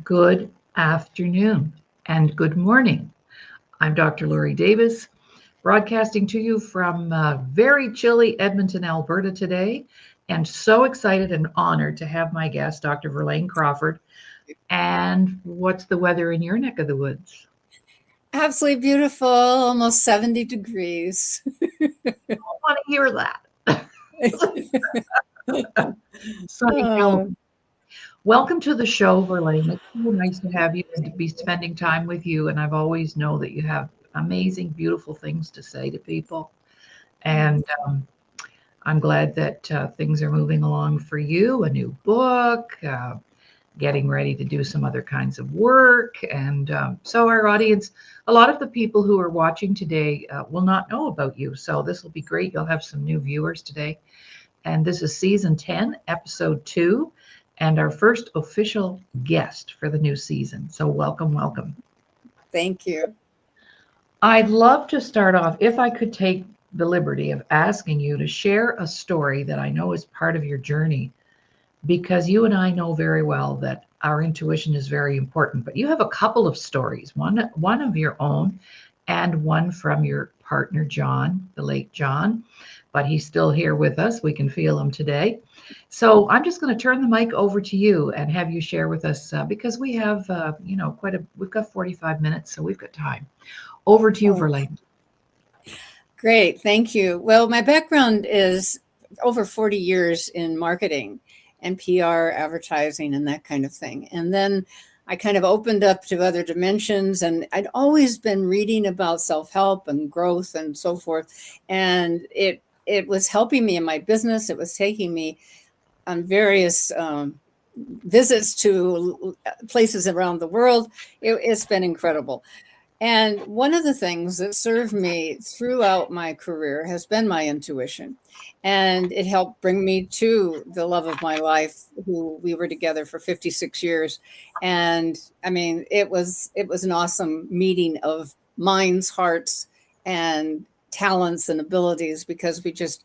good afternoon, and good morning. I'm Dr. Laurie Davis, broadcasting to you from very chilly Edmonton, Alberta today, and so excited and honored to have my guest, Dr. Verlaine Crawford. And what's the weather in your neck of the woods? Absolutely beautiful, almost 70 degrees. I want to hear that. Sunny Oh, California. Welcome to the show, Verlaine. It's so nice to have you and to be spending time with you. And I've always know that you have amazing, beautiful things to say to people. And I'm glad that things are moving along for you. A new book, getting ready to do some other kinds of work. And so, our audience, a lot of the people who are watching today will not know about you. So, this will be great. You'll have some new viewers today. And this is season 10, episode 2, and our first official guest for the new season. So, welcome, welcome. thank you. I'd love to start off, if I could take the liberty of asking you to share a story that I know is part of your journey, because you and I know very well that our intuition is very important. But you have a couple of stories, one of your own and one from your partner, John, the late John. But he's still here with us. We can feel him today. So I'm just going to turn the mic over to you and have you share with us because we have, we've got 45 minutes, so we've got time. Over to you, Oh, Verlaine. great. Thank you. Well, my background is over 40 years in marketing and PR, advertising, and that kind of thing. And then I kind of opened up to other dimensions, and I'd always been reading about self-help and growth and so forth. And it was helping me in my business. It was taking me on various visits to places around the world. It's been incredible. And one of the things that served me throughout my career has been my intuition. And it helped bring me to the love of my life, who we were together for 56 years. And I mean, it was an awesome meeting of minds, hearts, and talents and abilities because we just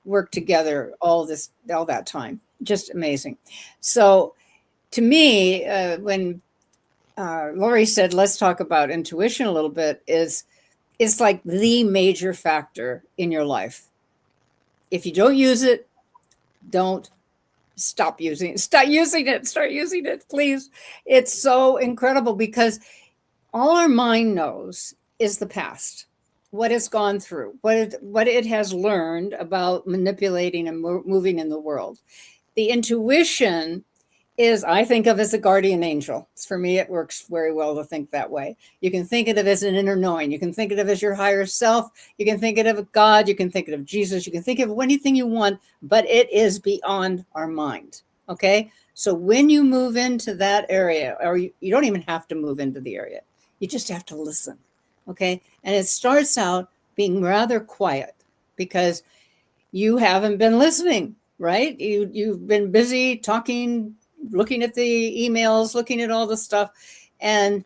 worked together all that time. Just amazing. So to me, when Laurie said, let's talk about intuition a little bit, it's like the major factor in your life. If you don't use it, don't stop using it. Start using it. Start using it, please. It's so incredible because all our mind knows is the past, what it's gone through, what it has learned about manipulating and moving in the world. The intuition is, I think of as a guardian angel. For me, it works very well to think that way. You can think of it as an inner knowing. You can think of it as your higher self. You can think of it of God. You can think of Jesus. You can think of anything you want, but it is beyond our mind. Okay? So when you move into that area, or you don't even have to move into the area, you just have to listen. Okay? And it starts out being rather quiet because you haven't been listening, right? You've been busy talking, looking at the emails, looking at all the stuff, and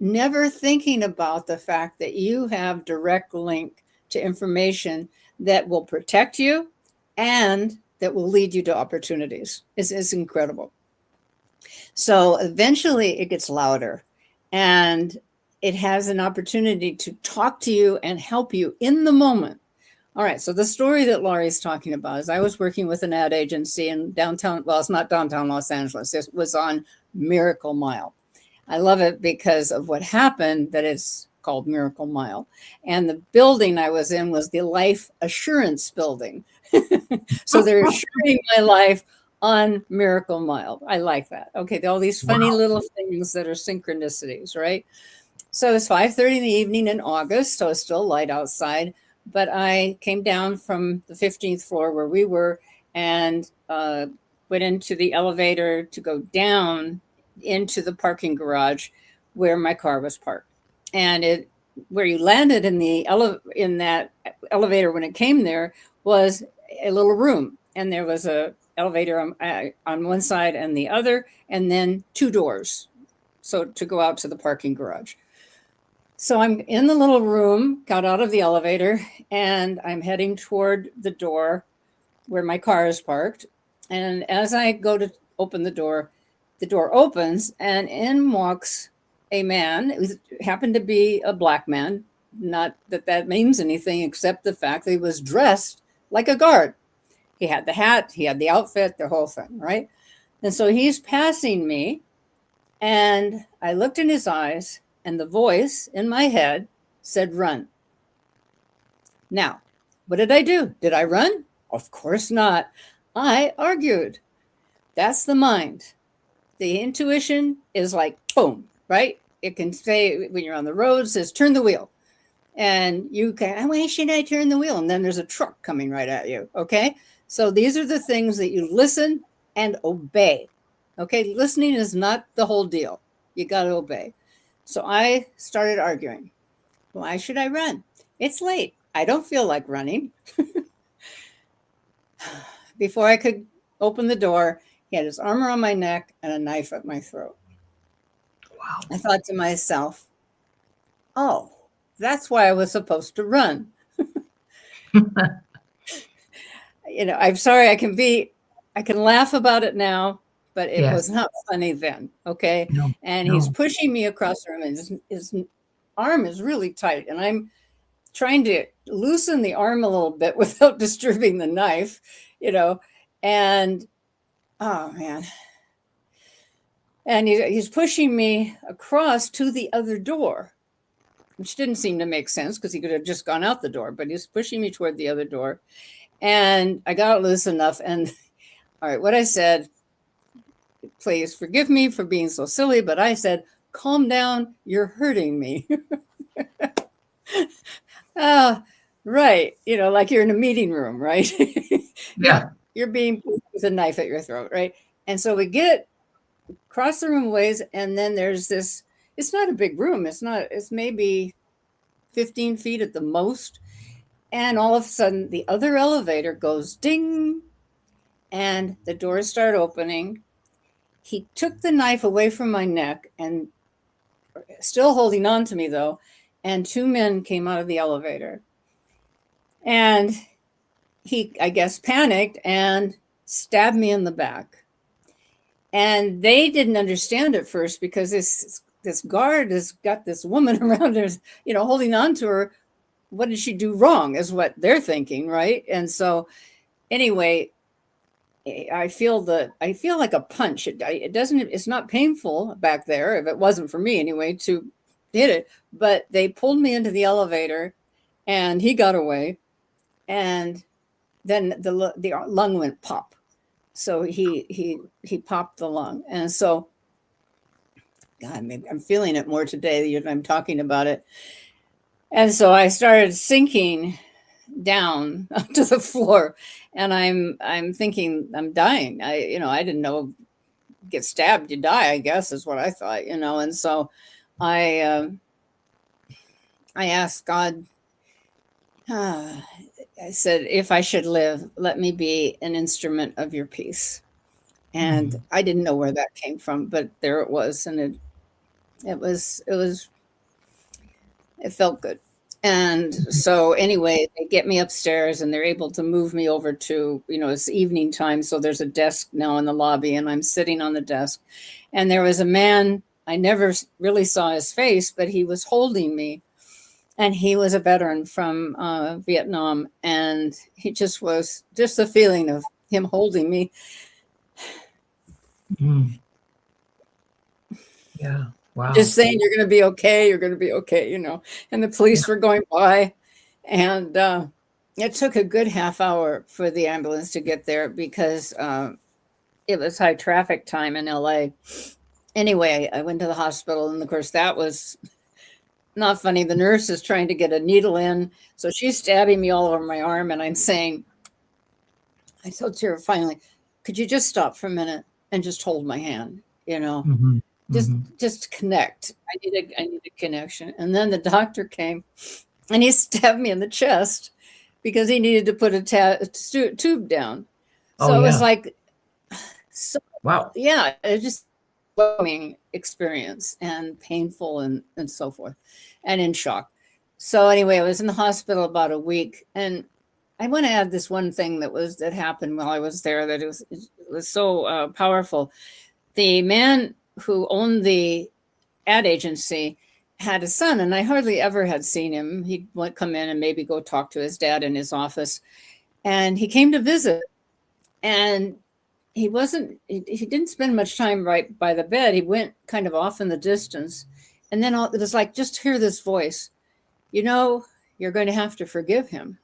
never thinking about the fact that you have direct link to information that will protect you and that will lead you to opportunities. It's incredible. So eventually it gets louder and it has an opportunity to talk to you and help you in the moment. All right, so the story that Laurie's talking about is I was working with an ad agency in downtown, well, it's not downtown Los Angeles, it was on Miracle Mile. I love it because of what happened, that it's called Miracle Mile. And the building I was in was the Life Assurance Building. So they're assuring my life on Miracle Mile. I like that. Okay, all these funny Wow. little things that are synchronicities, right? So it's 5:30 in the evening in August, so it's still light outside. But I came down from the 15th floor where we were and went into the elevator to go down into the parking garage where my car was parked. And where you landed in in that elevator when it came there was a little room, and there was a elevator on one side and the other, and then two doors, so to go out to the parking garage. So I'm in the little room, got out of the elevator, and I'm heading toward the door where my car is parked. And as I go to open the door, the door opens and in walks a man. It happened to be a black man. Not that that means anything except the fact that he was dressed like a guard. He had the hat, he had the outfit, the whole thing, right? And so he's passing me, and I looked in his eyes, and the voice in my head said, run. Now, what did I do? Did I run? Of course not. I argued. That's the mind. The intuition is like, boom, right? It can say when you're on the road, says, turn the wheel. And you can, why should I turn the wheel? And then there's a truck coming right at you, okay? So these are the things that you listen and obey, okay? Listening is not the whole deal. You got to obey. So I started arguing. Why should I run? It's late. I don't feel like running. Before I could open the door, he had his arm around my neck and a knife at my throat. Wow. I thought to myself, oh, that's why I was supposed to run. I'm sorry, I can laugh about it now, but it was not funny then. Okay. No, and he's pushing me across the room, and his arm is really tight. And I'm trying to loosen the arm a little bit without disturbing the knife, and oh man. And he's pushing me across to the other door, which didn't seem to make sense because he could have just gone out the door, but he's pushing me toward the other door. And I got loose enough. And all right, what I said, please forgive me for being so silly, but I said, calm down, you're hurting me. Right. Like you're in a meeting room, right? Yeah. You're being pushed with a knife at your throat, right? And so we get across the room ways, and then there's this, it's not a big room. It's maybe 15 feet at the most. And all of a sudden the other elevator goes ding, and the doors start opening. He took the knife away from my neck, and still holding on to me though. And two men came out of the elevator, and he, I guess, panicked and stabbed me in the back. And they didn't understand at first because this guard has got this woman around her, holding on to her. What did she do wrong is what they're thinking, right? And so anyway, I feel like a punch. It's not painful back there, if it wasn't for me anyway, to hit it. But they pulled me into the elevator, and he got away. And then the lung went pop. So he popped the lung. And so, God, maybe I'm feeling it more today that I'm talking about it. And so I started sinking down to the floor, and I'm thinking I'm dying. I didn't know, get stabbed, you die, I guess is what I thought, And so I asked God, I said, if I should live, let me be an instrument of your peace. And I didn't know where that came from, but there it was. And it felt good. And so anyway, they get me upstairs, and they're able to move me over to, it's evening time. So there's a desk now in the lobby, and I'm sitting on the desk. And there was a man, I never really saw his face, but he was holding me. And he was a veteran from Vietnam. And he just the feeling of him holding me. Yeah. Wow. Just saying, you're going to be okay. You're going to be okay, And the police were going by. And it took a good half hour for the ambulance to get there because it was high traffic time in LA. Anyway, I went to the hospital, and of course that was not funny. The nurse is trying to get a needle in. So she's stabbing me all over my arm. And I'm saying, I told her finally, could you just stop for a minute and just hold my hand, Just connect. I need a connection. And then the doctor came, and he stabbed me in the chest because he needed to put a tube down. So it was like, wow. Yeah, it just overwhelming experience, and painful, and so forth, and in shock. So anyway, I was in the hospital about a week, and I want to add this one thing that happened while I was there that it was so powerful. the man who owned the ad agency had a son, and I hardly ever had seen him. He'd come in and maybe go talk to his dad in his office. And he came to visit, and he didn't spend much time right by the bed. He went kind of off in the distance. And then it was like, just hear this voice, you know, you're going to have to forgive him.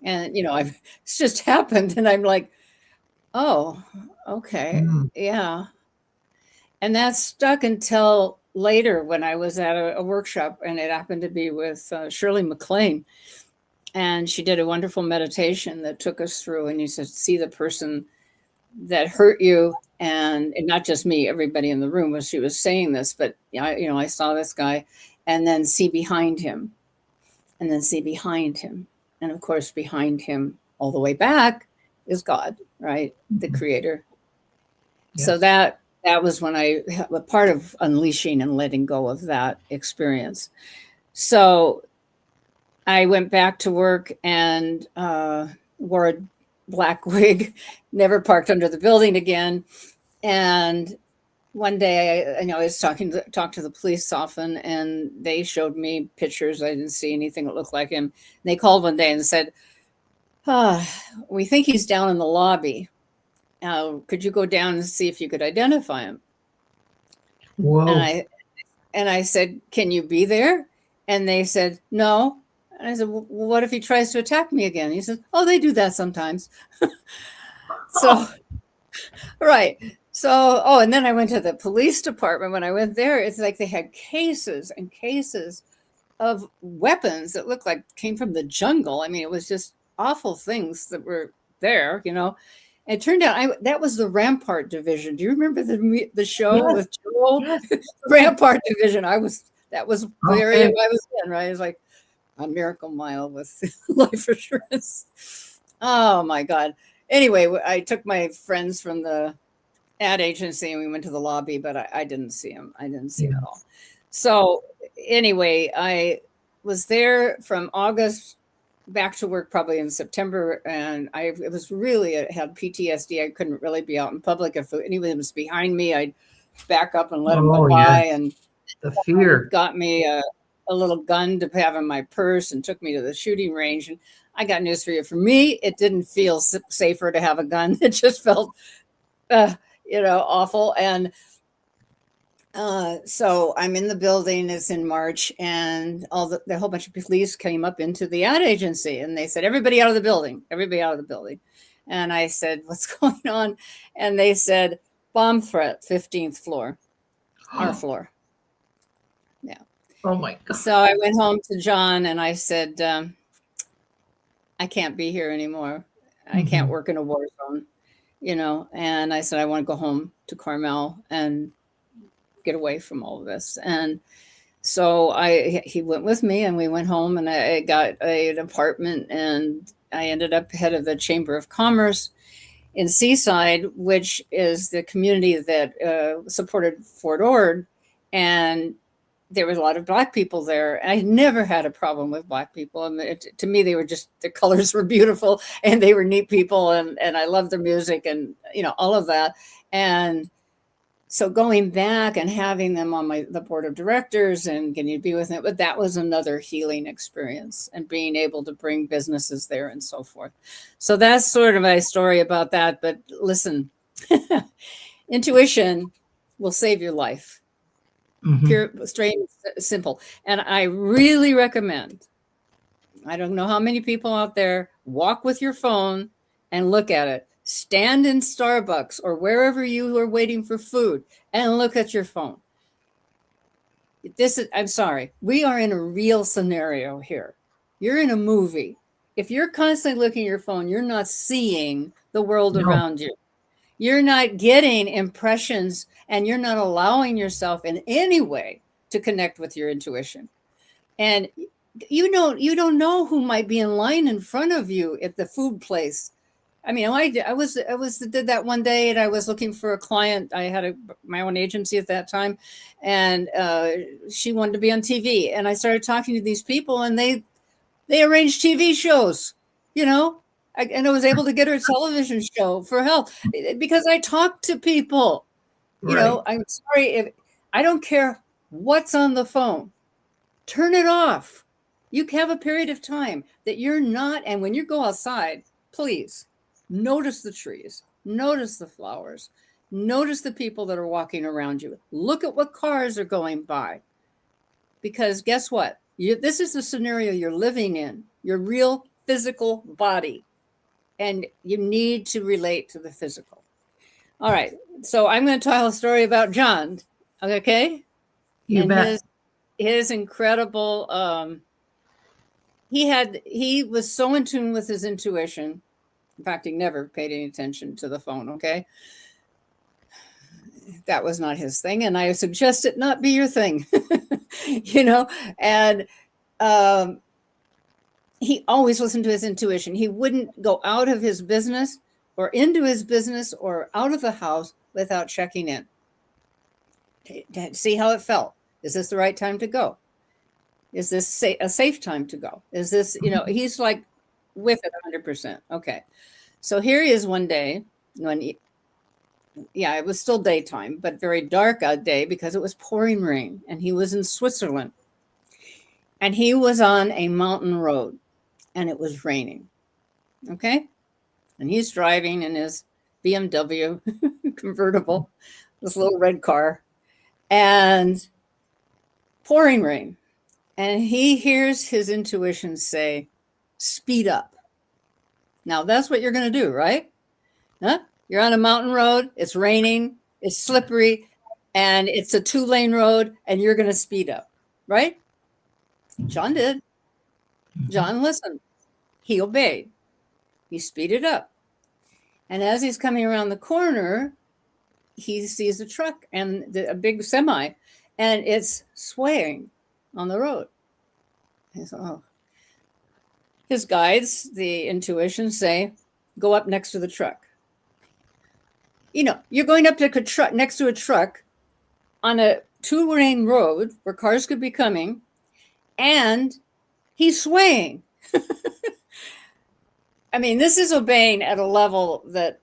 And, you know, it's just happened. And I'm like, oh, okay. Yeah. And that stuck until later when I was at a workshop, and it happened to be with Shirley MacLaine. And she did a wonderful meditation that took us through, and you said, see the person that hurt you, and not just me, everybody in the room was, she was saying this, but I saw this guy, and then see behind him, and then see behind him. And of course, behind him all the way back is God, right? The creator. Yes. So that was when a part of unleashing and letting go of that experience. So I went back to work and wore a black wig, never parked under the building again. And one day, I was talked to the police often, and they showed me pictures. I didn't see anything that looked like him. And they called one day and said, we think he's down in the lobby. Could you go down and see if you could identify him? Whoa. And I said, can you be there? And they said, no. And I said, well, what if he tries to attack me again? He said, oh, they do that sometimes. So, right. So, and then I went to the police department. When I went there, it's like they had cases and cases of weapons that looked like came from the jungle. I mean, it was just awful things that were there, It turned out that was the Rampart Division. Do you remember the show with Joel? Yes. Rampart Division. That was the area I was in, right? It was like a Miracle Mile with life assurance. Oh my God. Anyway, I took my friends from the ad agency and we went to the lobby, but I didn't see him. I didn't see him at all. So anyway, I was there from August back to work probably in September, and I had PTSD. I couldn't really be out in public. If anyone was behind me, I'd back up and let them go by. And the fear got me a little gun to have in my purse and took me to the shooting range. And I got news for you. For me, it didn't feel safer to have a gun. It just felt, awful. And so I'm in the building. It's in March, and the whole bunch of police came up into the ad agency, and they said, everybody out of the building, everybody out of the building. And I said, what's going on? And they said, bomb threat, 15th floor, our floor. Yeah. Oh my God. So I went home to John and I said, I can't be here anymore. I can't work in a war zone, and I said, I want to go home to Carmel and get away from all of this. And so he went with me, and we went home, and I got an apartment, and I ended up head of the Chamber of Commerce in Seaside, which is the community that supported Fort Ord. And there was a lot of Black people there. I never had a problem with Black people. And to me, they were their colors were beautiful, and they were neat people. And I loved their music and, all of that. And so going back and having them on the board of directors and getting to be with them, but that was another healing experience, and being able to bring businesses there and so forth. So that's sort of my story about that. But listen, intuition will save your life. Pure, straight, simple. And I really recommend, I don't know how many people out there walk with your phone and look at it. Stand in Starbucks or wherever you are waiting for food and look at your phone. I'm sorry, we are in a real scenario here. You're in a movie. If you're constantly looking at your phone, you're not seeing the world around you. You're not getting impressions, and you're not allowing yourself in any way to connect with your intuition. And you don't know who might be in line in front of you at the food place. I mean, I did that one day, and I was looking for a client. I had my own agency at that time, and she wanted to be on TV. And I started talking to these people, and they arranged TV shows, And I was able to get her a television show for help because I talk to people. You Right. know, I'm sorry if I don't care what's on the phone. Turn it off. You have a period of time that you're not, and when you go outside, please notice the trees, notice the flowers, notice the people that are walking around you. Look at what cars are going by. Because guess what? This is the scenario you're living in, your real physical body, and you need to relate to the physical. All right, so I'm going to tell a story about John, okay? You and bet. his incredible he was so in tune with his intuition. In fact, he never paid any attention to the phone, okay? That was not his thing, and I suggest it not be your thing. You know, and he always listened to his intuition. He wouldn't go out of his business or into his business or out of the house without checking in to see how it felt. Is this the right time to go? Is this a safe time to go? Is this, you know, he's like with it 100%. Okay. So here he is one day when it was still daytime, but very dark out day because it was pouring rain, and he was in Switzerland, and he was on a mountain road, and it was raining. Okay. And he's driving in his BMW convertible, this little red car, and pouring rain. And he hears his intuition say, speed up. Now, that's what you're going to do, right? Huh? You're on a mountain road. It's raining. It's slippery. And it's a 2-lane road. And you're going to speed up, right? John did. John listened. He obeyed. He speeded up. And as he's coming around the corner, he sees a truck and a big semi. And it's swaying on the road. He said, oh. His guides, the intuition, say, go up next to the truck. You know, you're going up to a truck next to a truck on a 2-lane road where cars could be coming, and he's swaying. I mean, this is obeying at a level that,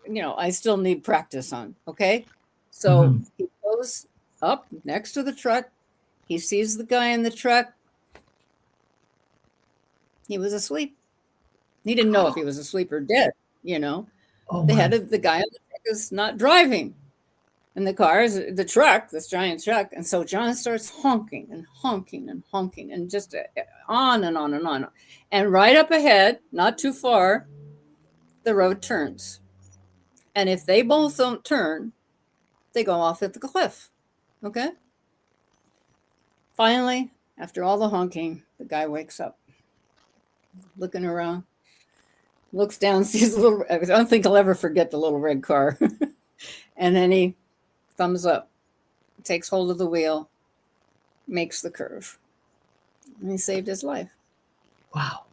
you know, I still need practice on. Okay. So he goes up next to the truck. He sees the guy in the truck. He was asleep. He didn't know if he was asleep or dead, you know. The guy on the truck is not driving. And the car is the truck, this giant truck. And so John starts honking and honking and honking and just on and on and on. And right up ahead, not too far, the road turns. And if they both don't turn, they go off at the cliff. Okay? Finally, after all the honking, the guy wakes up, looking around, looks down, sees a little, I don't think I'll ever forget the little red car. And then he thumbs up, takes hold of the wheel, makes the curve. And he saved his life. Wow.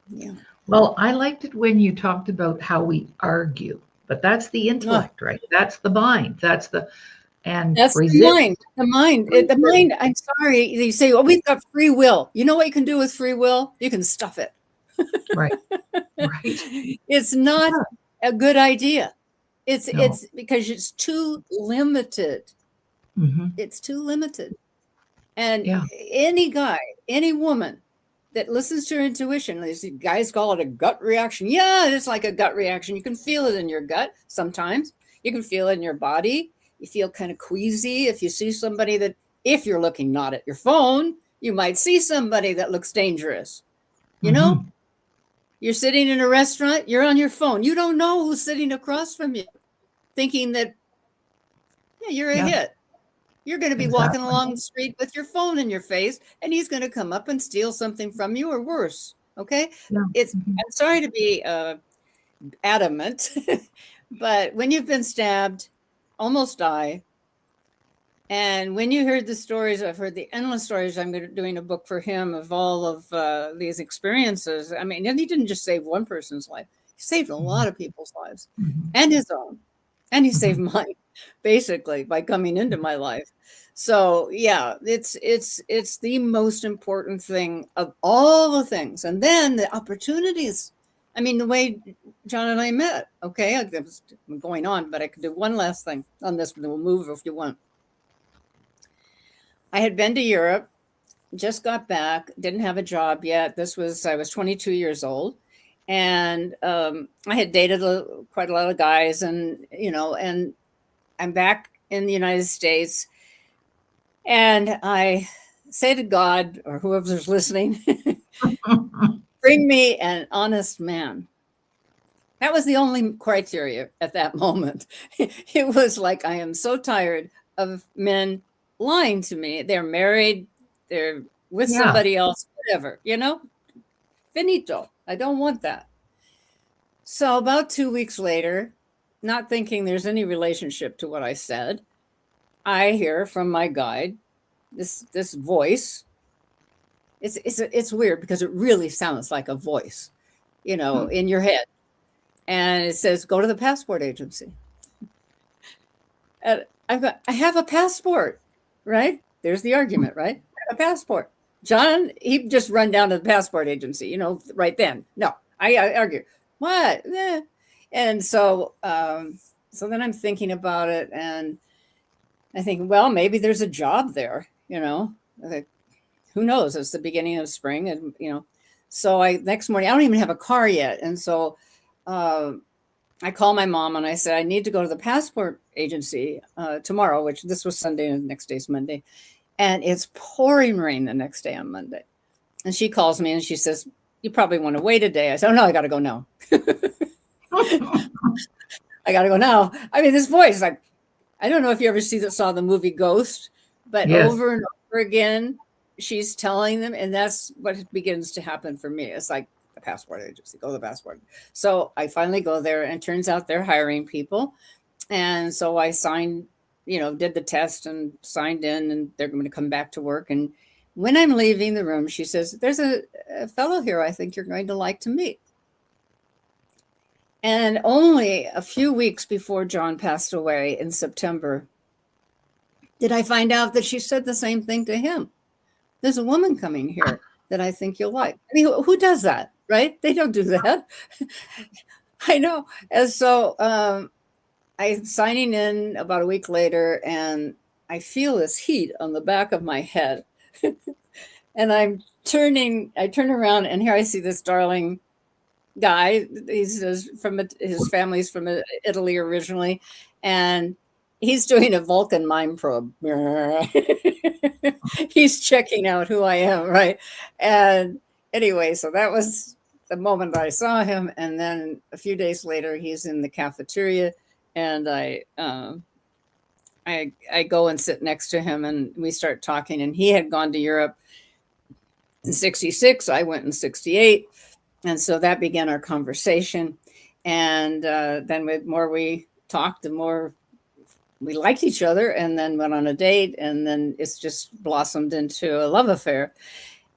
Yeah. Well, I liked it when you talked about how we argue, but that's the intellect, right? That's the mind. That's the mind. The mind. I'm sorry. You say, "Oh, we've got free will." You know what you can do with free will? You can stuff it. Right. Right. It's not a good idea. It's because it's too limited. Mm-hmm. It's too limited. And any guy, any woman that listens to her intuition, these guys call it a gut reaction. Yeah, it's like a gut reaction. You can feel it in your gut sometimes. You can feel it in your body. You feel kind of queasy if you see somebody that, if you're looking not at your phone, you might see somebody that looks dangerous. You know, you're sitting in a restaurant, you're on your phone. You don't know who's sitting across from you, thinking that you're a hit. You're going to be walking along the street with your phone in your face, and he's going to come up and steal something from you or worse. Okay. Yeah. I'm sorry to be adamant, but when you've been stabbed, almost die. And when you heard the stories, I've heard the endless stories. I'm doing a book for him of all of these experiences. I mean, and he didn't just save one person's life. He saved a lot of people's lives and his own, and he saved mine. basically, by coming into my life. So yeah, it's the most important thing of all the things. And then the opportunities. I mean, the way John and I met. Okay, was going on, but I could do one last thing on this. We'll move if you want. I had been to Europe, just got back, didn't have a job yet. I was 22 years old, and I had dated quite a lot of guys, and and I'm back in the United States, and I say to God or whoever's listening, bring me an honest man. That was the only criteria at that moment. It was like, I am so tired of men lying to me. They're married, they're with somebody else, whatever, finito. I don't want that. So about 2 weeks later, not thinking there's any relationship to what I said, I hear from my guide this voice. It's weird because it really sounds like a voice, in your head. And it says, go to the passport agency. And I have a passport, right? There's the argument, right? I have a passport. John, he just run down to the passport agency, right then. No, I argue. What? Eh. And so then I'm thinking about it, and I think, well, maybe there's a job there, Like, who knows? It's the beginning of spring, and So next morning, I don't even have a car yet, and so I call my mom and I said, I need to go to the passport agency tomorrow, which this was Sunday and the next day's Monday. And it's pouring rain the next day on Monday. And she calls me and she says, you probably want to wait a day. I said, oh, no, I got to go now. I got to go now. I mean, this voice, like, I don't know if you ever saw the movie Ghost, but Yes. over and over again, she's telling them. And that's what begins to happen for me. It's like, the passport agency, go to the passport. So I finally go there, and it turns out they're hiring people. And so I signed, did the test and signed in, and they're going to come back to work. And when I'm leaving the room, she says, there's a fellow here I think you're going to like to meet. And only a few weeks before John passed away in September, did I find out that she said the same thing to him. There's a woman coming here that I think you'll like. I mean, who does that, right? They don't do that. I know. And so I'm signing in about a week later, and I feel this heat on the back of my head. And I turn around, and here I see this darling guy. He's his family's from Italy originally, and he's doing a Vulcan mind probe. He's checking out who I am, right? And anyway, so that was the moment I saw him. And then a few days later, he's in the cafeteria, and I go and sit next to him, and we start talking. And he had gone to Europe in '66. I went in '68. And so that began our conversation. And then the more we talked, the more we liked each other, and then went on a date, and then it's just blossomed into a love affair.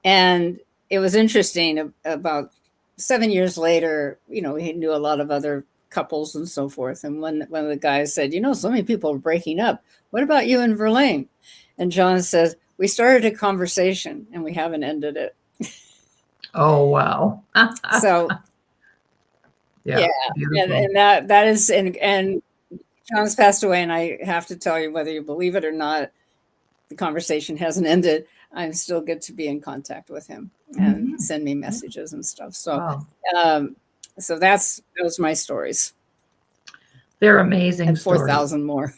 And it was interesting. About 7 years later, we knew a lot of other couples and so forth. And one of the guys said, so many people are breaking up. What about you and Verlaine? And John says, we started a conversation and we haven't ended it. Oh, wow. So yeah. And that is, and John's passed away, and I have to tell you, whether you believe it or not, the conversation hasn't ended. I still get to be in contact with him and send me messages and stuff. So, wow. So those my stories. They're amazing. And 4,000 more.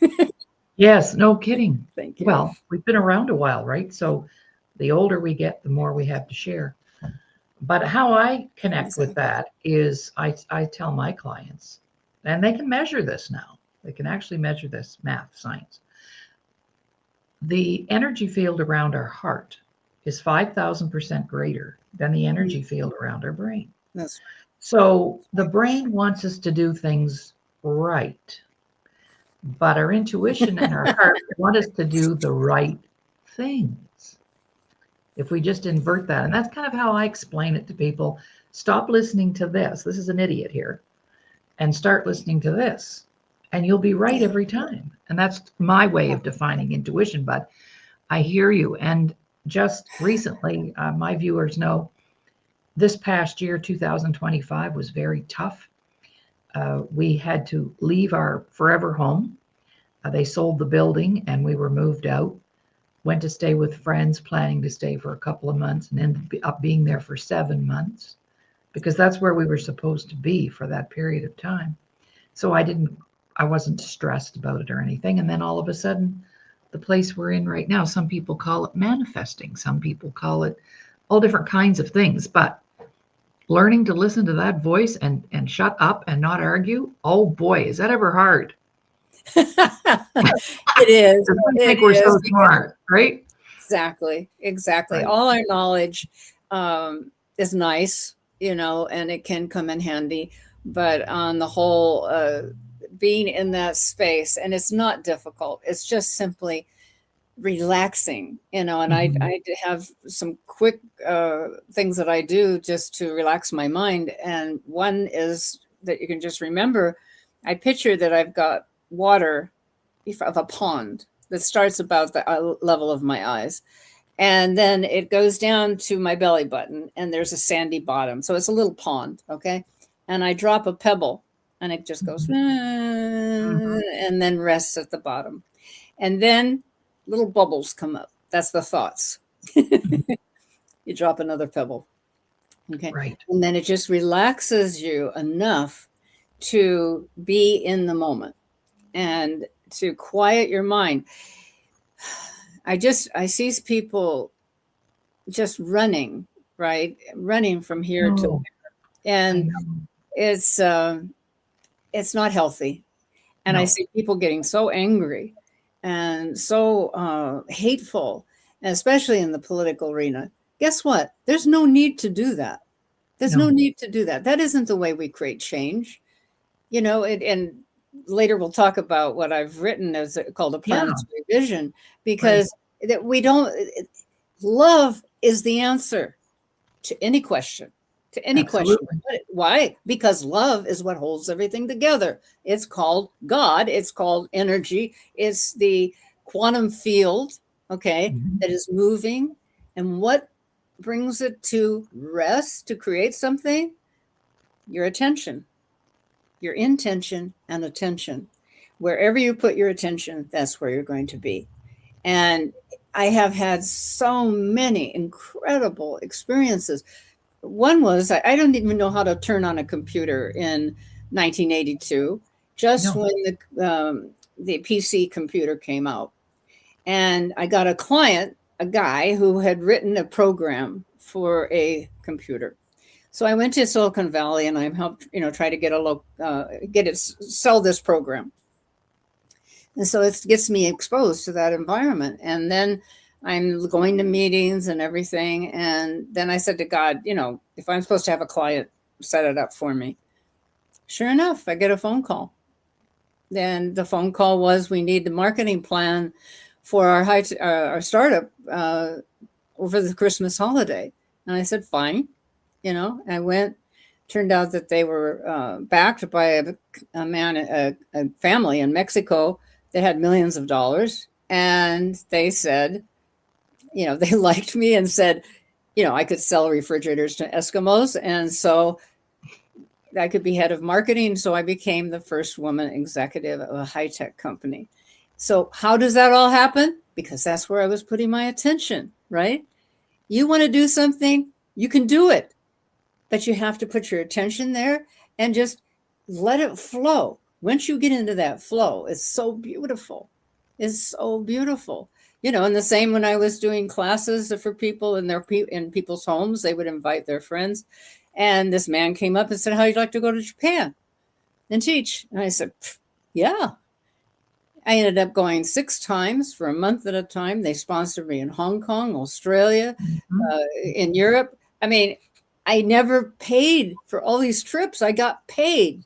Yes, no kidding. Thank you. Well, we've been around a while, right? So the older we get, the more we have to share. But how I connect with that is I tell my clients, and they can measure this now. They can actually measure this, math, science. The energy field around our heart is 5,000% greater than the energy field around our brain. That's right. So the brain wants us to do things right, but our intuition and our heart want us to do the right things. If we just invert that, and that's kind of how I explain it to people. Stop listening to this. This is an idiot here. And start listening to this. And you'll be right every time. And that's my way of defining intuition, but I hear you. And just recently, my viewers know this past year, 2025, was very tough. We had to leave our forever home. They sold the building and we were moved out. Went to stay with friends, planning to stay for a couple of months, and ended up being there for 7 months because that's where we were supposed to be for that period of time. So I wasn't stressed about it or anything. And then all of a sudden, the place we're in right now, some people call it manifesting, some people call it all different kinds of things. But learning to listen to that voice and shut up and not argue, oh boy, is that ever hard? It is. I think we're so smart, right? Exactly. Right. All our knowledge is nice, and it can come in handy. But on the whole, being in that space, and it's not difficult. It's just simply relaxing, and I have some quick things that I do just to relax my mind. And one is that you can just remember, I picture that I've got water of a pond that starts about the level of my eyes. And then it goes down to my belly button and there's a sandy bottom. So it's a little pond. Okay. And I drop a pebble and it just goes and then rests at the bottom. And then little bubbles come up. That's the thoughts. You drop another pebble. Okay. Right. And then it just relaxes you enough to be in the moment and to quiet your mind. I see people just running, right? Running from here to there. And it's not healthy. And I see people getting so angry and so hateful, especially in the political arena. Guess what? There's no need to do that. There's no need to do that. That isn't the way we create change. And later we'll talk about what I've written as called a planetary vision, because that we don't. Love is the answer to any question. To any question. Why? Because love is what holds everything together. It's called God. It's called energy. It's the quantum field, that is moving. And what brings it to rest, to create something? Your attention, your intention and attention. Wherever you put your attention, that's where you're going to be. And I have had so many incredible experiences. One was, I don't even know how to turn on a computer in 1982, when the PC computer came out. And I got a client, a guy who had written a program for a computer. So I went to Silicon Valley and I helped, try to sell this program. And so it gets me exposed to that environment. And then I'm going to meetings and everything. And then I said to God, if I'm supposed to have a client, set it up for me. Sure enough, I get a phone call. Then the phone call was, we need the marketing plan for our startup over the Christmas holiday. And I said, fine. I went, turned out that they were backed by a family in Mexico that had millions of dollars. And they said, they liked me and said, I could sell refrigerators to Eskimos. And so I could be head of marketing. So I became the first woman executive of a high-tech company. So how does that all happen? Because that's where I was putting my attention, right? You want to do something, you can do it. But you have to put your attention there and just let it flow. Once you get into that flow, it's so beautiful. It's so beautiful. And the same when I was doing classes for people in people's homes, they would invite their friends. And this man came up and said, how'd you like to go to Japan and teach? And I said, yeah. I ended up going 6 times for a month at a time. They sponsored me in Hong Kong, Australia, in Europe. I mean, I never paid for all these trips. I got paid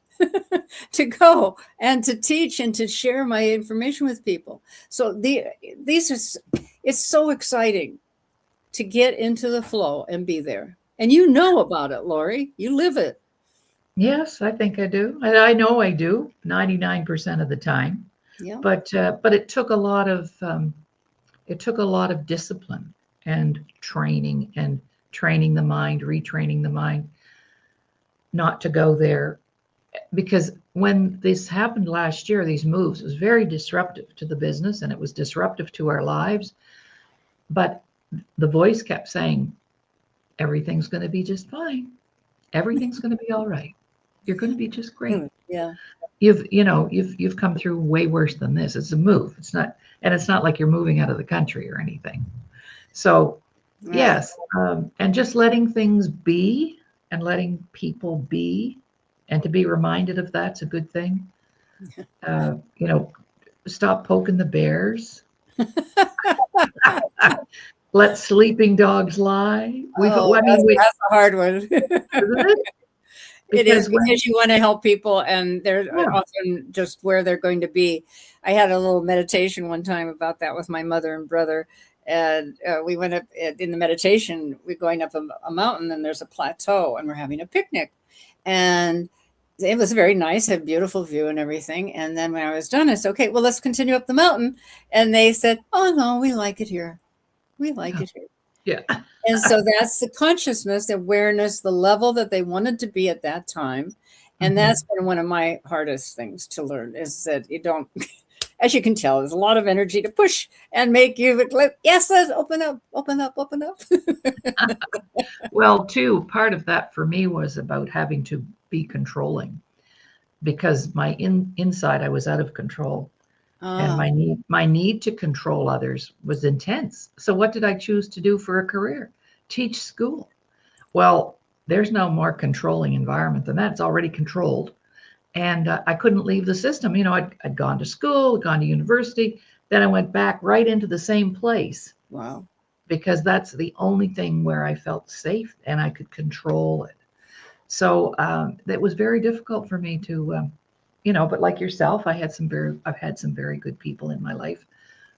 to go and to teach and to share my information with people. So it's so exciting to get into the flow and be there. And you know about it, Laurie. You live it. Yes, I think I do. I know I do 99% of the time. Yeah. But it took a lot of discipline and training the mind, retraining the mind not to go there. Because when this happened last year, these moves, it was very disruptive to the business and it was disruptive to our lives. But the voice kept saying, everything's going to be just fine. Everything's going to be all right. You're going to be just great. Yeah. You've come through way worse than this. It's a move. It's not like you're moving out of the country or anything. So Right. yes, and just letting things be and letting people be, and to be reminded of that's a good thing. Stop poking the bears. Let sleeping dogs lie. That's a hard one. Isn't it? It is, Because because you want to help people and they're Yeah. often just where they're going to be. I had a little meditation one time about that with my mother and brother. And we went up in the meditation, we're going up a mountain and there's a plateau and we're having a picnic. And it was very nice, a beautiful view and everything. And then when I was done, I said, okay, well, let's continue up the mountain. And they said, oh, no, we like it here. We like it here. Yeah. And so that's the consciousness, the awareness, the level that they wanted to be at that time. And that's been one of my hardest things to learn, is that you don't, as you can tell, there's a lot of energy to push and make you, yes, let's open up, open up, open up. Well, too, part of that for me was about having to be controlling, because my inside I was out of control. And my need to control others was intense. So what did I choose to do for a career? Teach school. Well, there's no more controlling environment than that. It's already controlled. And I couldn't leave the system. I'd gone to school, gone to university. Then I went back right into the same place. Wow. Because that's the only thing where I felt safe and I could control it. So that was very difficult for me to but like yourself, I've had some very good people in my life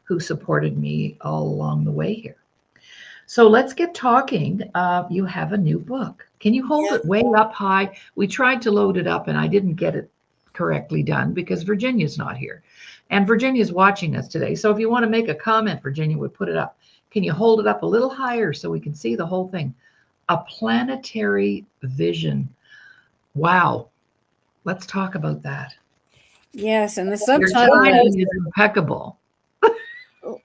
who supported me all along the way here. So let's get talking. You have a new book. Can you hold it way up high? We tried to load it up and I didn't get it correctly done because Virginia's not here. And Virginia's watching us today. So if you want to make a comment, Virginia would put it up. Can you hold it up a little higher so we can see the whole thing? A planetary vision. Wow. Let's talk about that. Yes, and the Your subtitle timing is impeccable.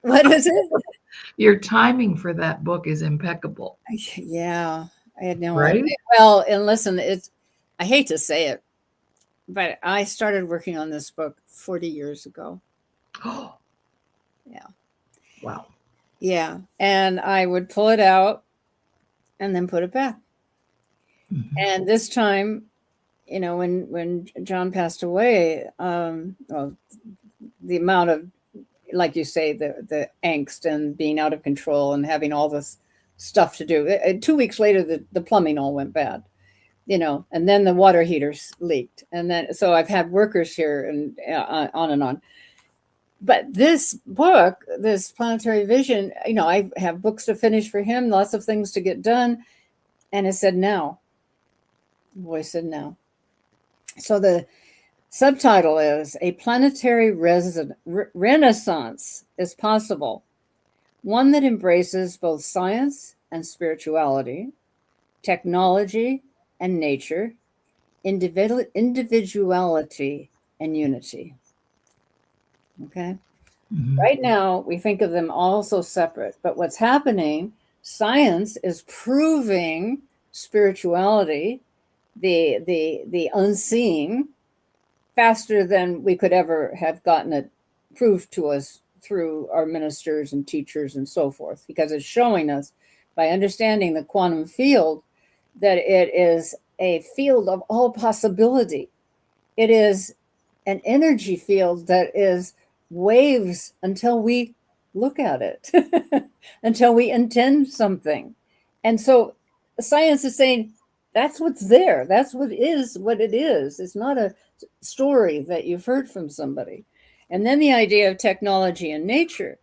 What is it? Your timing for that book is impeccable. Yeah, I had no Right? idea. Well, and listen, I hate to say it, but I started working on this book 40 years ago. Oh, Yeah. wow. Yeah, and I would pull it out and then put it back. And this time, when John passed away, well, the amount of, like you say, the angst and being out of control and having all this stuff to do. 2 weeks later, the plumbing all went bad, and then the water heaters leaked. And then, so I've had workers here and on and on. But this book, this Planetary Vision, I have books to finish for him, lots of things to get done. And it said now. The voice said now. So the subtitle is A Planetary Renaissance is Possible, one that embraces both science and spirituality, technology and nature, individuality and unity. Okay. Right now, we think of them all so separate, but what's happening, science is proving spirituality, the unseen, faster than we could ever have gotten it proved to us through our ministers and teachers and so forth, because it's showing us by understanding the quantum field that it is a field of all possibility. It is an energy field that is waves until we look at it, until we intend something. And so science is saying that's what's there. That's what it is. It's not a story that you've heard from somebody. And then the idea of technology and nature,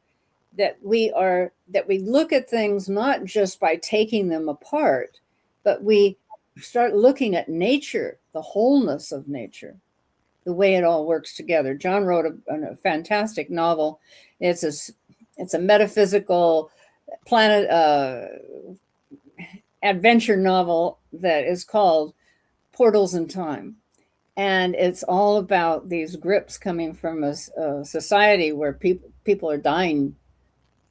that we look at things not just by taking them apart, but we start looking at nature, the wholeness of nature. the way it all works together. John wrote a fantastic novel. It's a metaphysical planet adventure novel that is called Portals in Time. And it's all about these grips coming from a society where people are dying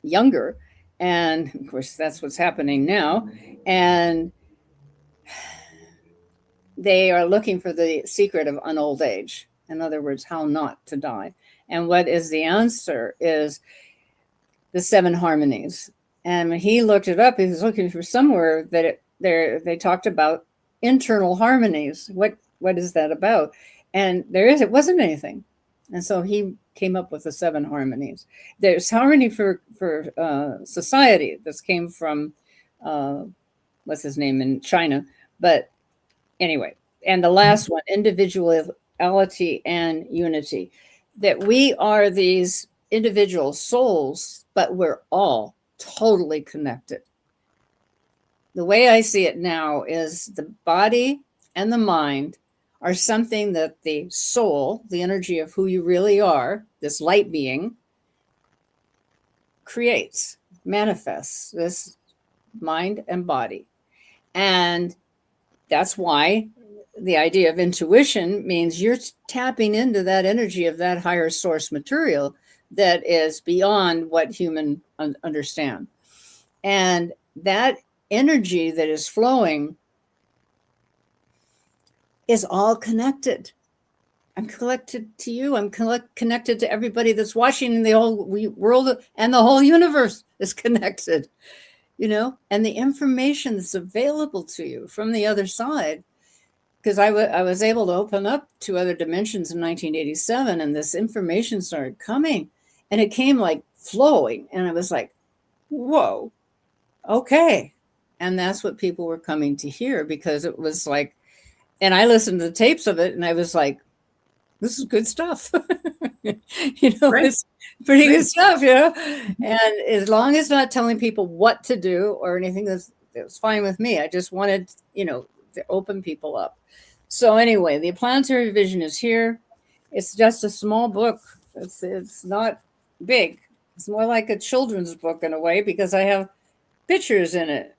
younger. And of course, that's what's happening now. And they are looking for the secret of unold age. In other words, how not to die. And what is the answer is the 7 harmonies. And when he looked it up, he was looking for somewhere that they talked about internal harmonies. What is that about? And it wasn't anything. And so he came up with the 7 harmonies. There's harmony for society. This came from what's his name in China. But anyway, and the last one, individuality and unity. That we are these individual souls, but we're all totally connected. The way I see it now is the body and the mind are something that the soul, the energy of who you really are, this light being, creates, manifests this mind and body. And that's why the idea of intuition means you're tapping into that energy of that higher source material that is beyond what humans understand. And that energy that is flowing is all connected. I'm connected to you. I'm connected to everybody that's watching. The whole world and the whole universe is connected, and the information that's available to you from the other side. Because I was able to open up to other dimensions in 1987, and this information started coming, and it came like flowing. And I was like, whoa, okay. And that's what people were coming to hear, because it was like, and I listened to the tapes of it, and I was like, this is good stuff. Right. It's pretty good stuff, And as long as not telling people what to do or anything, that was fine with me. I just wanted, to open people up. So anyway, the planetary vision is here. It's just a small book. It's not big. It's more like a children's book in a way, because I have pictures in it.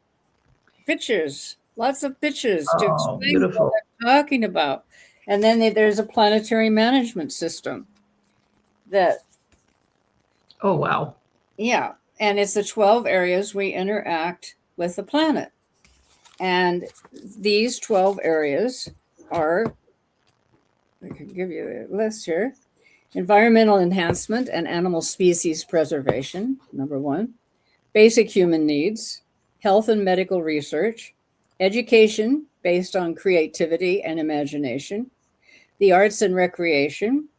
Pictures, lots of pictures to explain beautiful. what I'm talking about. And then there's a planetary management system that. Oh, wow. Yeah. And it's the 12 areas we interact with the planet. And these 12 areas are, I can give you a list here: environmental enhancement and animal species preservation, number 1, basic human needs, health and medical research, education based on creativity and imagination, the arts and recreation,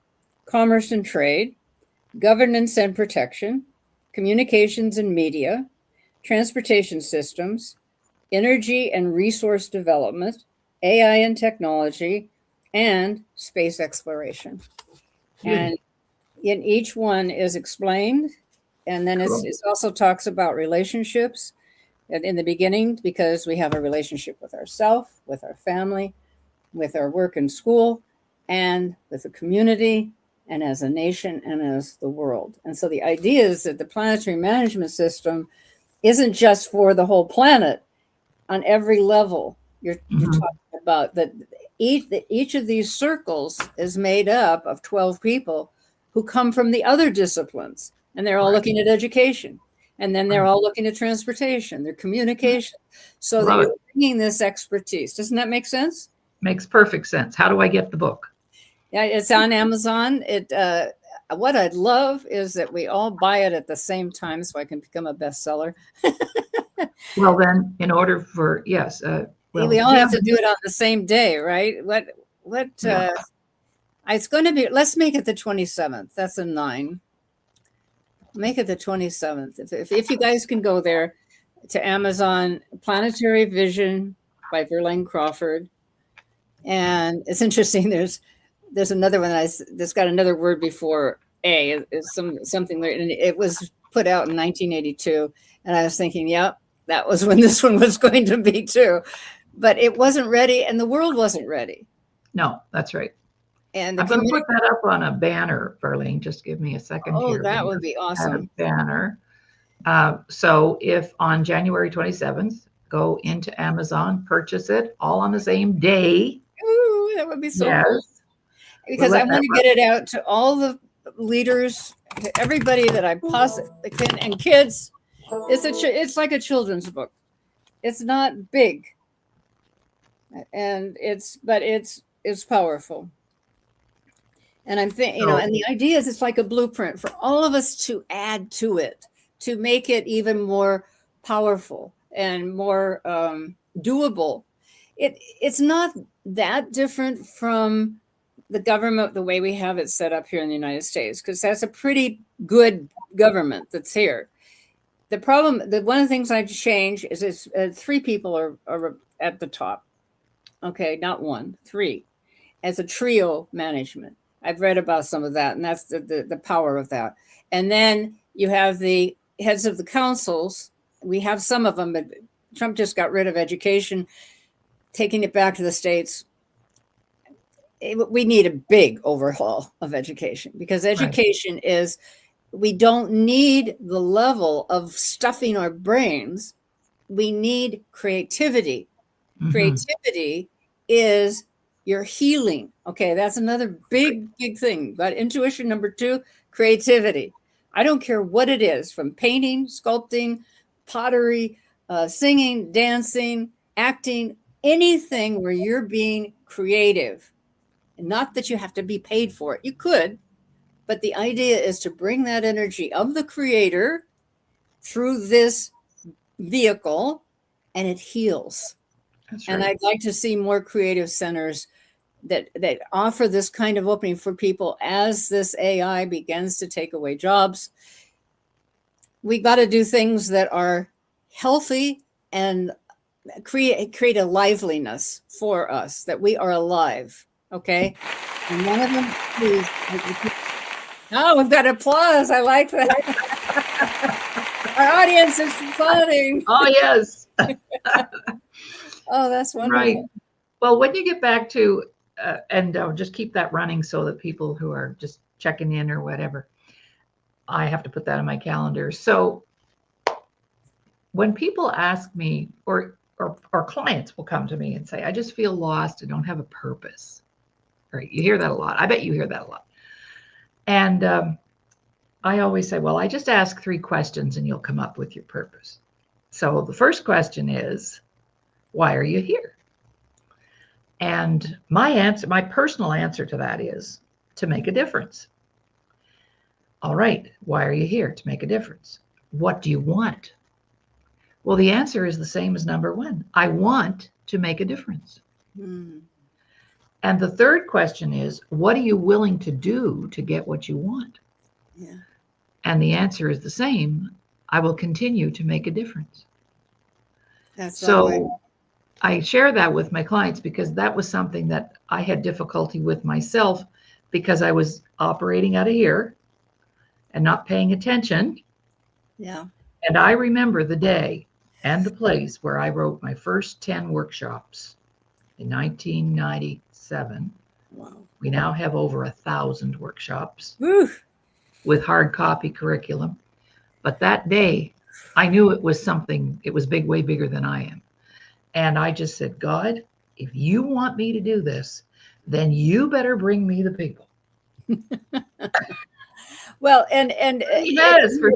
commerce and trade, governance and protection, communications and media, transportation systems, energy and resource development, AI and technology, and space exploration. And in each one is explained. And then it also talks about relationships in the beginning, because we have a relationship with ourselves, with our family, with our work and school, and with the community, and as a nation, and as the world. And so the idea is that the planetary management system isn't just for the whole planet. On every level, you're talking about that each of these circles is made up of 12 people who come from the other disciplines, and they're all looking at education, and then they're all looking at transportation, their communication, so that you're bringing this expertise. Doesn't that make sense? Makes perfect sense. How do I get the book? Yeah, it's on Amazon. What I'd love is that we all buy it at the same time, so I can become a bestseller. Well, then, in order for, yes. We all have to do it on the same day, right? It's going to be, let's make it the 27th. That's a 9. Make it the 27th. If you guys can go there to Amazon, Planetary Vision by Verlaine Crawford. And it's interesting. There's another one that's got another word before A. It's something there, and it was put out in 1982. And I was thinking, yep, that was when this one was going to be too. But it wasn't ready, and the world wasn't ready. No, that's right. And the I'm going to community, put that up on a banner, Verlaine. Just give me a second oh, here. that We're would be going to add a awesome. banner. So if on January 27th, go into Amazon, purchase it all on the same day. Ooh, that would be so cool. Yes. Because I want to get it out to all the leaders, to everybody that I possibly can, and kids. It's like a children's book. It's not big, and it's powerful. And I'm thinking, and the idea is it's like a blueprint for all of us to add to it, to make it even more powerful and more doable. It's not that different from the government, the way we have it set up here in the United States, because that's a pretty good government that's here. The problem, one of the things I'd change is 3 people are at the top. Okay, not 1, 3, as a trio management. I've read about some of that, and that's the power of that. And then you have the heads of the councils. We have some of them, but Trump just got rid of education, taking it back to the states. We need a big overhaul of education, because education is, we don't need the level of stuffing our brains. We need creativity. Mm-hmm. Creativity is your healing. Okay, that's another big thing. But intuition number 2, creativity. I don't care what it is, from painting, sculpting, pottery, singing, dancing, acting, anything where you're being creative. Not that you have to be paid for it. You could, but the idea is to bring that energy of the creator through this vehicle, and it heals. That's right. And I'd like to see more creative centers that offer this kind of opening for people as this AI begins to take away jobs. We got to do things that are healthy and create a liveliness for us, that we are alive. Okay. And one of them, please. Oh, we've got applause. I like that. Our audience is applauding. Oh, yes. Oh, that's wonderful. Right. Well, when you get back to, and just keep that running so that people who are just checking in or whatever, I have to put that on my calendar. So when people ask me, or clients will come to me and say, I just feel lost, I don't have a purpose. Right? You hear that a lot. I bet you hear that a lot. And I always say, well, I just ask 3 questions and you'll come up with your purpose. So the first question is, why are you here? And my personal answer to that is to make a difference. All right, why are you here? To make a difference. What do you want? Well, the answer is the same as number 1. I want to make a difference. Mm. And the third question is, what are you willing to do to get what you want? Yeah. And the answer is the same. I will continue to make a difference. That's so I share that with my clients, because that was something that I had difficulty with myself, because I was operating out of here and not paying attention. Yeah. And I remember the day and the place where I wrote my first 10 workshops in 1997. Wow. We now have over 1,000 workshops. Woo. With hard copy curriculum. But that day, I knew it was something, it was big, way bigger than I am. And I just said, God, if you want me to do this, then you better bring me the people. Well, and yes, for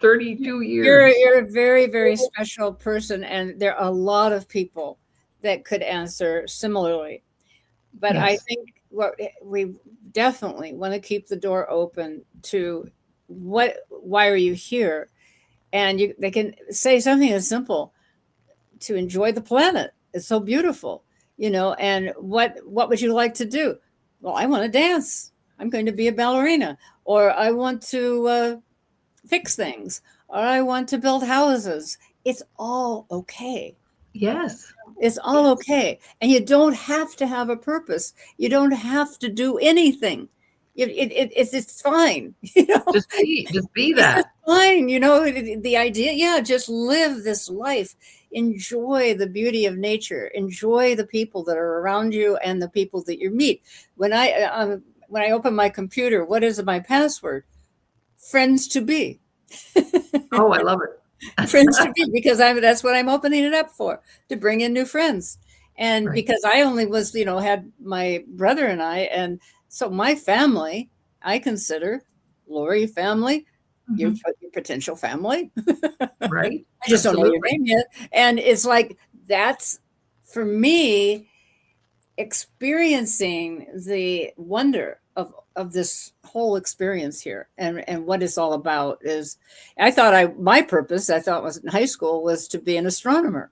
32 years. You're a very, very special person, and there are a lot of people that could answer similarly. But yes. I think what we definitely want to keep the door open to why are you here? And they can say something as simple, to enjoy the planet. It's so beautiful, and what would you like to do? Well, I want to dance. I'm going to be a ballerina, or I want to fix things, or I want to build houses. It's all okay. Yes. It's all okay. And you don't have to have a purpose. You don't have to do anything. It's fine. Just be that. It's fine. The idea, just live this life. enjoy the beauty of nature, enjoy the people that are around you and the people that you meet. When I open my computer, what is my password? Friends to be. Oh, I love it. Friends to be, because that's what I'm opening it up for, to bring in new friends. And Right. because I only was, had my brother and I, and so my family, I consider Laurie family, your potential family. Right. I just don't know your Absolutely. name yet. And it's like, that's for me, experiencing the wonder of this whole experience here, and what it's all about is, my purpose, I thought, was in high school, was to be an astronomer,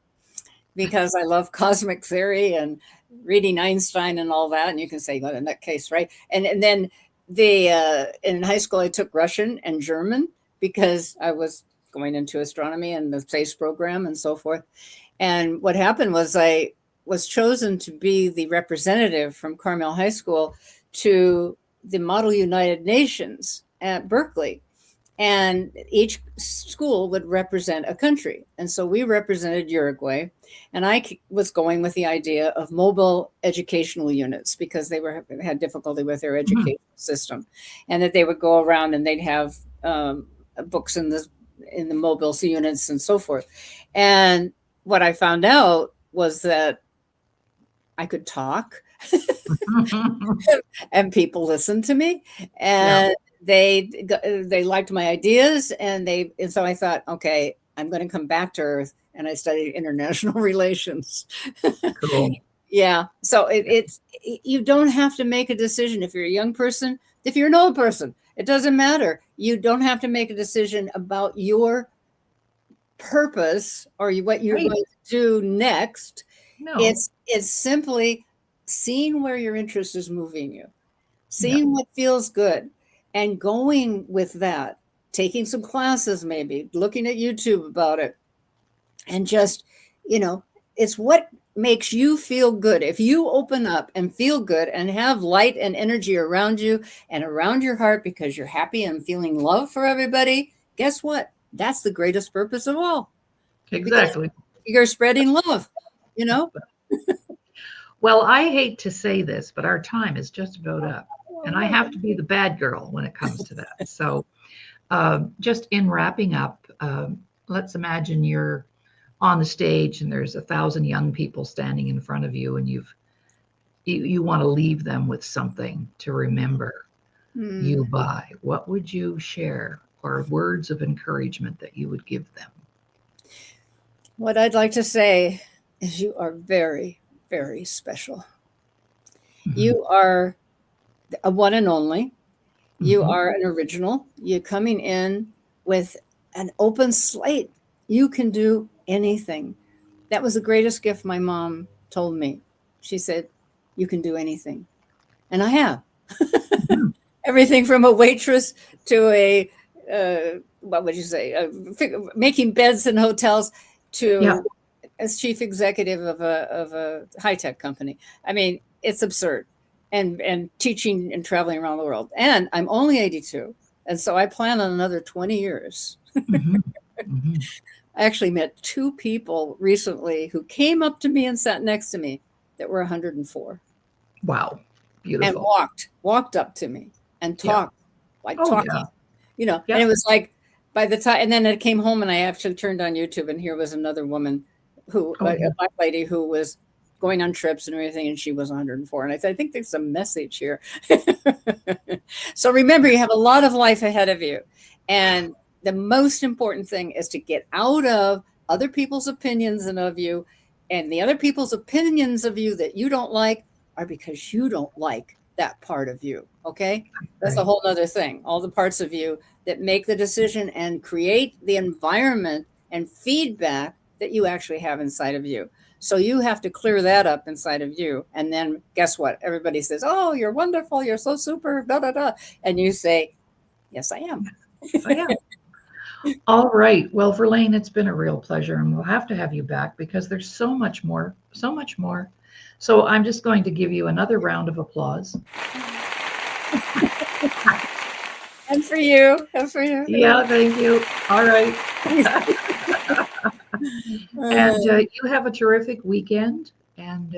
because I love cosmic theory and reading Einstein and all that. And you can say, well, in that case, right? And then in high school, I took Russian and German because I was going into astronomy and the space program and so forth. And what happened was I was chosen to be the representative from Carmel High School to the Model United Nations at Berkeley. And each school would represent a country. And so we represented Uruguay. And I was going with the idea of mobile educational units, because they had difficulty with their education system, and that they would go around and they'd have books in the mobile units and so forth. And what I found out was that I could talk and people listened to me, and they liked my ideas, and so I thought, okay, I'm going to come back to Earth, and I studied international relations. Cool. Yeah. So it's you don't have to make a decision if you're a young person, if you're an old person, it doesn't matter. You don't have to make a decision about your purpose or what you're going to do next. No. It's simply seeing where your interest is moving you, seeing what feels good, and going with that, taking some classes, maybe looking at YouTube about it, and just, it's what makes you feel good. If you open up and feel good and have light and energy around you and around your heart because you're happy and feeling love for everybody, guess what? That's the greatest purpose of all. Exactly. Because you're spreading love, Well, I hate to say this, but our time is just about up. And I have to be the bad girl when it comes to that. So just in wrapping up, let's imagine you're on the stage and there's 1,000 young people standing in front of you, and you want to leave them with something to remember you by. What would you share, or words of encouragement that you would give them? What I'd like to say is you are very, very special. You are a one and only. You are an original. You're coming in with an open slate. You can do anything. That was the greatest gift my mom told me. She said, you can do anything. And I have. Everything from a waitress to a, what would you say, making beds in hotels, to as chief executive of a high-tech company. I mean, it's absurd. And teaching and traveling around the world. And I'm only 82. And so I plan on another 20 years. I actually met 2 people recently who came up to me and sat next to me that were 104. Wow. Beautiful. And walked up to me and talked, talking, and it was like, by the time, and then I came home and I actually turned on YouTube, and here was another woman who, a black lady who was going on trips and everything, and she was 104. And I said, I think there's a message here. So remember, you have a lot of life ahead of you. And the most important thing is to get out of other people's opinions and of you. And the other people's opinions of you that you don't like are because you don't like that part of you. Okay. That's a whole other thing. All the parts of you that make the decision and create the environment and feedback that you actually have inside of you. So you have to clear that up inside of you. And then guess what? Everybody says, oh, you're wonderful. You're so super, da, da, da. And you say, yes, I am. Yes, I am. All right. Well, Verlaine, it's been a real pleasure, and we'll have to have you back because there's so much more, so much more. So I'm just going to give you another round of applause. And for you. And for you. Yeah, thank you. All right. And you have a terrific weekend, and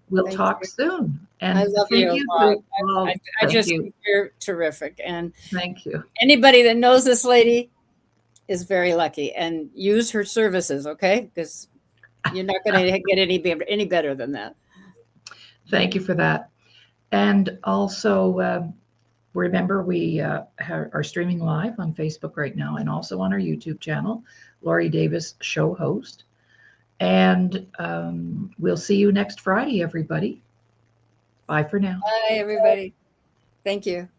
we'll Thank talk you. soon. I And love thank you a you lot. for, well, I thank just you. think you're terrific. And Thank you. anybody that knows this lady is very lucky, and use her services, okay? Because you're not going to get any better than that. Thank you for that. And also, remember, we are streaming live on Facebook right now and also on our YouTube channel, Laurie Davis Show Host. And we'll see you next Friday, everybody. Bye for now. Bye, everybody. Thank you.